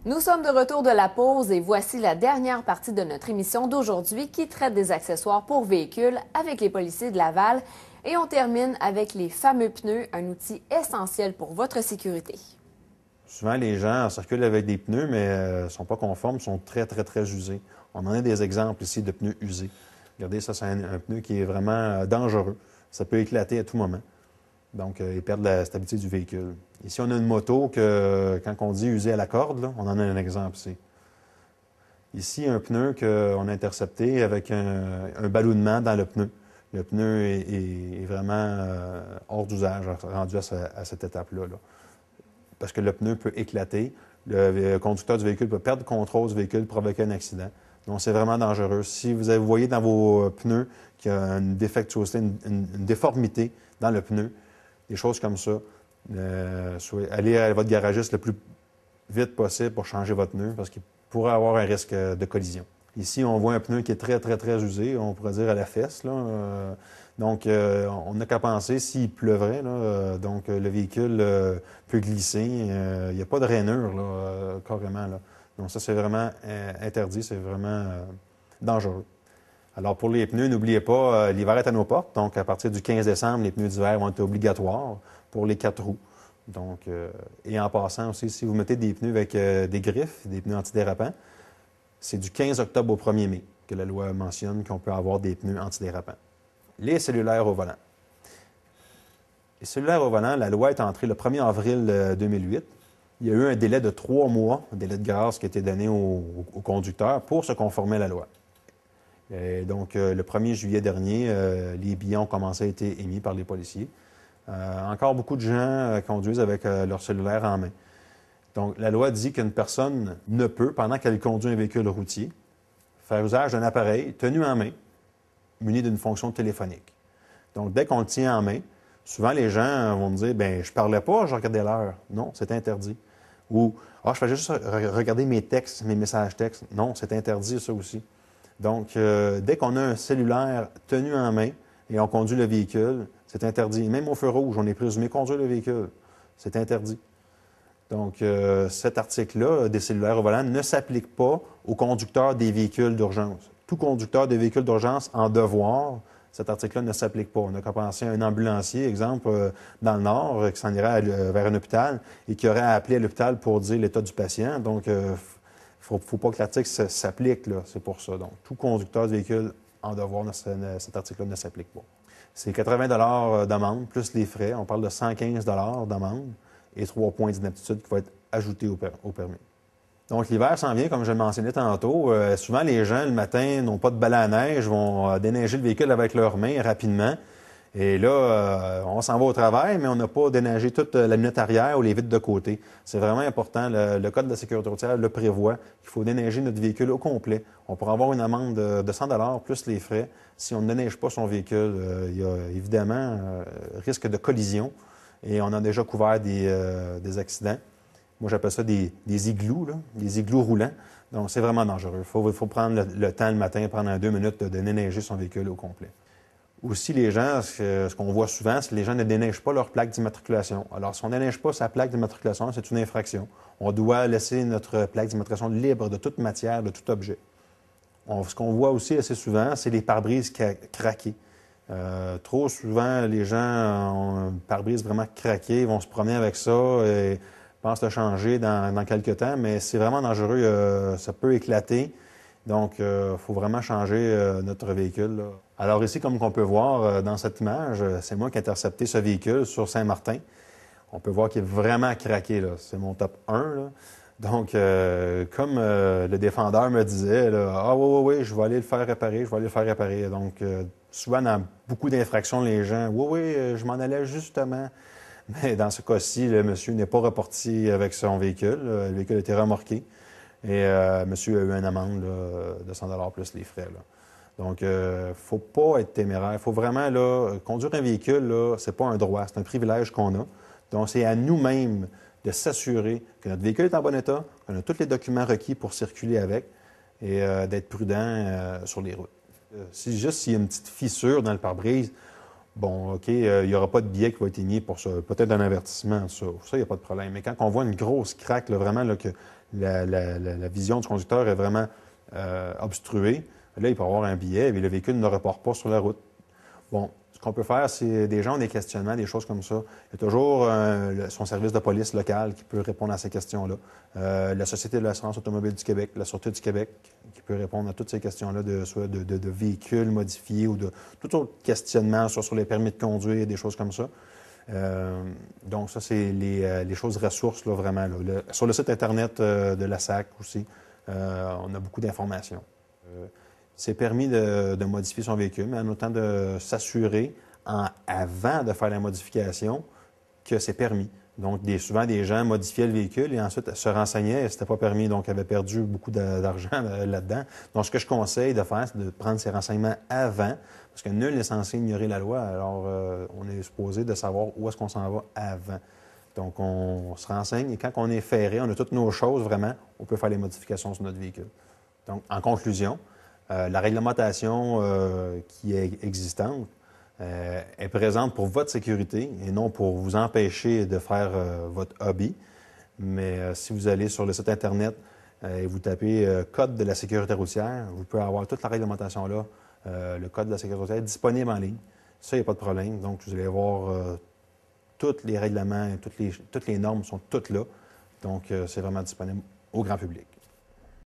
Nous sommes de retour de la pause et voici la dernière partie de notre émission d'aujourd'hui qui traite des accessoires pour véhicules avec les policiers de Laval. Et on termine avec les fameux pneus, un outil essentiel pour votre sécurité. Souvent, les gens circulent avec des pneus, mais ne sont pas conformes, sont très, très, très usés. On en a des exemples ici de pneus usés. Regardez, ça, c'est un pneu qui est vraiment dangereux. Ça peut éclater à tout moment. Donc, ils perdent la stabilité du véhicule. Ici, on a une moto que, quand on dit usée à la corde, là, on en a un exemple ici. Ici, un pneu qu'on a intercepté avec un ballonnement dans le pneu. Le pneu est vraiment hors d'usage, rendu à cette étape-là. Parce que le pneu peut éclater. Le conducteur du véhicule peut perdre le contrôle du véhicule, provoquer un accident. Donc, c'est vraiment dangereux. Si vous voyez dans vos pneus qu'il y a une défectuosité, une déformité dans le pneu, des choses comme ça, allez à votre garagiste le plus vite possible pour changer votre pneu parce qu'il pourrait avoir un risque de collision. Ici, on voit un pneu qui est très, très, très usé, on pourrait dire à la fesse. Là. Donc, on n'a qu'à penser s'il pleuvrait. Là, donc, le véhicule peut glisser. Il n'y a pas de rainure, là, carrément. Là. Donc, ça, c'est vraiment interdit, c'est vraiment dangereux. Alors, pour les pneus, n'oubliez pas, l'hiver est à nos portes. Donc, à partir du 15 décembre, les pneus d'hiver vont être obligatoires pour les 4 roues. Donc, et en passant aussi, si vous mettez des pneus avec des griffes, des pneus antidérapants, c'est du 15 octobre au 1er mai que la loi mentionne qu'on peut avoir des pneus antidérapants. Les cellulaires au volant. Les cellulaires au volant, la loi est entrée le 1er avril 2008. Il y a eu un délai de 3 mois, un délai de grâce qui a été donné aux conducteurs pour se conformer à la loi. Et donc, le 1er juillet dernier, les billets ont commencé à être émis par les policiers. Encore beaucoup de gens conduisent avec leur cellulaire en main. Donc, la loi dit qu'une personne ne peut, pendant qu'elle conduit un véhicule routier, faire usage d'un appareil tenu en main, muni d'une fonction téléphonique. Donc, dès qu'on le tient en main, souvent les gens vont me dire « bien, je parlais pas, je regardais l'heure. » Non, c'est interdit. Ou « ah, je faisais juste regarder mes textes, mes messages textes. » Non, c'est interdit, ça aussi. Donc, dès qu'on a un cellulaire tenu en main et on conduit le véhicule, c'est interdit. Même au feu rouge, on est présumé conduire le véhicule. C'est interdit. Donc, cet article-là des cellulaires au volant ne s'applique pas aux conducteurs des véhicules d'urgence. Tout conducteur de véhicules d'urgence en devoir, cet article-là ne s'applique pas. On a qu'à penser à un ambulancier, exemple, dans le Nord, qui s'en irait vers un hôpital et qui aurait à appeler à l'hôpital pour dire l'état du patient. Donc, il ne faut pas que l'article s'applique, là. C'est pour ça. Donc, tout conducteur de véhicule en devoir, cet article-là ne s'applique pas. C'est 80 d'amende plus les frais. On parle de 115 d'amende et 3 points d'inaptitude qui vont être ajoutés au permis. Donc, l'hiver s'en vient, comme je le mentionnais tantôt. Souvent, les gens, le matin, n'ont pas de balai à neige, vont déneiger le véhicule avec leurs mains rapidement. Et là, on s'en va au travail, mais on n'a pas déneigé toute la lunette arrière ou les vitres de côté. C'est vraiment important. Le Code de la sécurité routière le prévoit qu'il faut déneiger notre véhicule au complet. On pourra avoir une amende de 100 plus les frais. Si on ne déneige pas son véhicule, il y a évidemment risque de collision. Et on a déjà couvert des accidents. Moi, j'appelle ça des igloos, là, des igloos roulants. Donc, c'est vraiment dangereux. Il faut prendre le temps le matin, prendre 2 minutes de déneiger son véhicule au complet. Aussi, les gens, ce qu'on voit souvent, c'est que les gens ne déneigent pas leur plaque d'immatriculation. Alors, si on ne déneige pas sa plaque d'immatriculation, c'est une infraction. On doit laisser notre plaque d'immatriculation libre de toute matière, de tout objet. Ce qu'on voit aussi assez souvent, c'est les pare-brises craqués. Trop souvent, les gens ont un pare-brise vraiment craqué, ils vont se promener avec ça et pensent le changer dans quelques temps, mais c'est vraiment dangereux, ça peut éclater. Donc, il faut vraiment changer notre véhicule, là. Alors ici, comme on peut voir dans cette image, c'est moi qui ai intercepté ce véhicule sur Saint-Martin. On peut voir qu'il est vraiment craqué, là. C'est mon top 1, là. Donc, comme le défendeur me disait, là, « Ah oui, je vais aller le faire réparer, Donc, souvent, dans beaucoup d'infractions, les gens, « Oui, je m'en allais justement. » Mais dans ce cas-ci, le monsieur n'est pas reparti avec son véhicule. Le véhicule a été remorqué. Et monsieur a eu une amende là, de 100 plus les frais. Là. Donc, il ne faut pas être téméraire. Il faut vraiment, là, conduire un véhicule, là, c'est pas un droit, c'est un privilège qu'on a. Donc, c'est à nous-mêmes de s'assurer que notre véhicule est en bon état, qu'on a tous les documents requis pour circuler avec et d'être prudent sur les routes. S'il y a une petite fissure dans le pare-brise, bon, OK, il n'y aura pas de billet qui va être émis pour ça. Peut-être un avertissement, ça, il n'y a pas de problème. Mais quand on voit une grosse craque, là, vraiment, là, que la vision du conducteur est vraiment obstruée, là, il peut avoir un billet, mais le véhicule ne repart pas sur la route. Bon, ce qu'on peut faire, c'est des gens ont des questionnements, des choses comme ça. Il y a toujours son service de police local qui peut répondre à ces questions-là. La Société de l'assurance automobile du Québec, la Sûreté du Québec, qui peut répondre à toutes ces questions-là, soit de véhicules modifiés ou de tout autre questionnement, soit sur les permis de conduire, des choses comme ça. Donc, ça, c'est les choses ressources, là, vraiment. Là. Sur le site Internet de la SAC aussi, on a beaucoup d'informations. C'est permis de modifier son véhicule, mais en autant de s'assurer avant de faire la modification que c'est permis. Donc, souvent, des gens modifiaient le véhicule et ensuite se renseignaient et ce n'était pas permis, donc avaient perdu beaucoup d'argent là-dedans. Donc, ce que je conseille de faire, c'est de prendre ces renseignements avant, parce que nul n'est censé ignorer la loi. Alors, on est supposé de savoir où est-ce qu'on s'en va avant. Donc, on se renseigne et quand on est ferré, on a toutes nos choses, vraiment, on peut faire les modifications sur notre véhicule. Donc, en conclusion, la réglementation qui est existante est présente pour votre sécurité et non pour vous empêcher de faire votre hobby. Mais si vous allez sur le site Internet et vous tapez Code de la sécurité routière, vous pouvez avoir toute la réglementation là, le Code de la sécurité routière disponible en ligne. Ça, il n'y a pas de problème. Donc, vous allez voir tous les règlements, toutes les normes sont toutes là. Donc, c'est vraiment disponible au grand public.